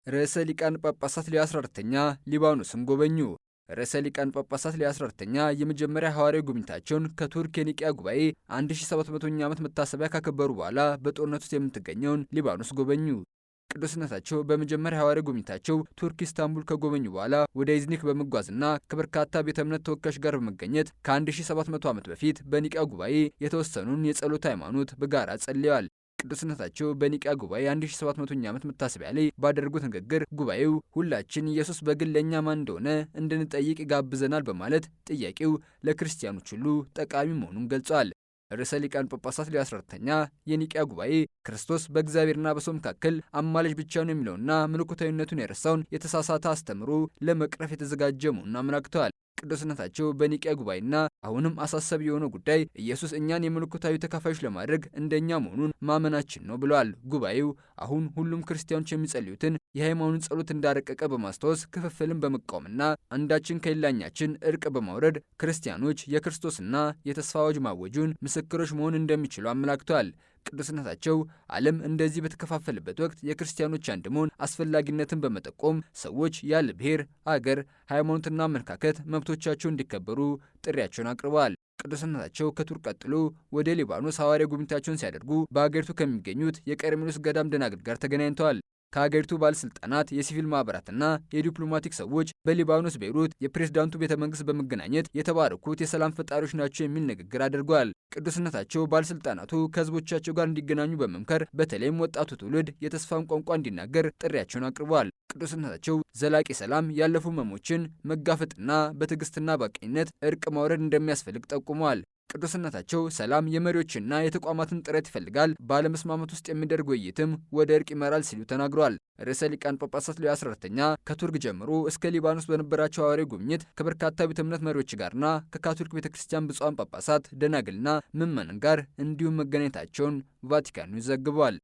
ርዕሰ ሊቃነ ጳጳሳት ሌዮ 14ኛ ሊባኖስን ጎበኙ። ርዕሰ ሊቃነ ጳጳሳት ሌዮ 14ኛ የመጀመሪያ ሐዋርያዊ ጉብኝታቸውን ከቱርክ የኒቅያ ጉባኤ 1700ኛ ዓመት መታሰቢያ ካከበሩ በኋላ በጦርነት ውስጥ የምትገኘውን ሊባኖስ ጎበኙ። ቅዱስነታቸው በመጀመሪያ ሐዋርያዊ ጉብኝታቸው ቱርክ ኢስታንቡል ከጎበኙ በኋላ ወደ ኢዝኒክ በመጓዝና ከበርካታ ቤተ እምነት ተወካዮች ጋር በመገኘት ከ1700 ዓመት በፊት በኒቅያ ጉባኤ የተወሰኑን የጸሎት ሃይማኖት በጋራ ጸልየዋል። ቅዱስነታቸው በኒቅያ ጉባኤ 1700ኛ ዓመት መታሰቢያ ላይ ባደረጉት ንግግር ጉባኤው ሁላችን ኢየሱስ በግል ለእኛ ማን እንደሆነ እንድንጠይቅ ይጋብዘናል በማለት ጥያቄው ለክርስቲያኖች ሁሉ ጠቃሚ መሆኑን ገልጸዋል። ርዕሰ ሊቃነ ጳጳሳት ሌዮ 14ኛ የኒቅያ ጉባኤ ክርስቶስ በእግዚአብሔርና በሰው መካከል አማላጅ ብቻ ነው የሚለውና መለኮታዊነቱን የረሳውን የተሳሳተ አስተምሮ ለመቅረፍ የተዘጋጀ መሆኑን አመላክተዋል። ቅዱስነታቸው በኒቅያ ጉባኤና አሁንም አሳሳቢ የሆነው ጉዳይ ኢየሱስ እኛን የመለኮታዊ ተካፋዮች ለማድረግ እንደኛ መሆኑን ማመናችን ነው ብለዋል። ጉባኤው አሁን ሁሉም ክርስቲያኖች የሚጸልዩትን የሃይማኖት ጸሎት እንዳረቀቀ በማስታወስ ክፍፍልን በመቃወምና አንዳችን ከሌላኛችን እርቅ በማውረድ ክርስቲያኖች የክርስቶስና የተስፋ አዋጅ ማወጁን ምስክሮች መሆን እንደሚችሉ አመላክተዋል። ቅዱስነታቸው ዓለም እንደዚህ በተከፋፈለበት ወቅት የክርስቲያኖች አንድ መሆን አስፈላጊነትን በመጠቆም ሰዎች ያለ ብሔር፣ አገር፣ ሃይማኖትና አመለካከት መብቶቻቸው እንዲከበሩ ጥሪያቸውን አቅርበዋል። ቅዱስነታቸው ከቱርክ ቀጥሎ ወደ ሊባኖስ ሐዋርያዊ ጉብኝታቸውን ሲያደርጉ በአገሪቱ ከሚገኙት የቀርሜሎስ ገዳም ደናግል ጋር ተገናኝተዋል። ከሀገሪቱ ባለስልጣናት፣ የሲቪል ማህበራትና የዲፕሎማቲክ ሰዎች በሊባኖስ ቤይሩት የፕሬዝዳንቱ ቤተ መንግስት በመገናኘት የተባረኩት የሰላም ፈጣሪዎች ናቸው የሚል ንግግር አድርገዋል። ቅዱስነታቸው ባለስልጣናቱ ከህዝቦቻቸው ጋር እንዲገናኙ በመምከር በተለይም ወጣቱ ትውልድ የተስፋን ቋንቋ እንዲናገር ጥሪያቸውን አቅርበዋል። ቅዱስነታቸው ዘላቂ ሰላም ያለፉ ህመሞችን መጋፈጥና በትዕግስትና በቀኝነት እርቅ ማውረድ እንደሚያስፈልግ ጠቁመዋል። ቅዱስነታቸው ሰላም የመሪዎችና የተቋማትን ጥረት ይፈልጋል፣ ባለመስማማት ውስጥ የሚደረግ ውይይትም ወደ እርቅ ይመራል ሲሉ ተናግረዋል። ርዕሰ ሊቃነ ጳጳሳት ሌዮ 14ኛ ከቱርክ ጀምሮ እስከ ሊባኖስ በነበራቸው ሐዋርያዊ ጉብኝት ከበርካታ ቤተ እምነት መሪዎች ጋርና ከካቶሊክ ቤተ ክርስቲያን ብፁዓን ጳጳሳት፣ ደናግልና ምዕመናን ጋር እንዲሁም መገናኘታቸውን ቫቲካን ኒውስ ዘግቧል።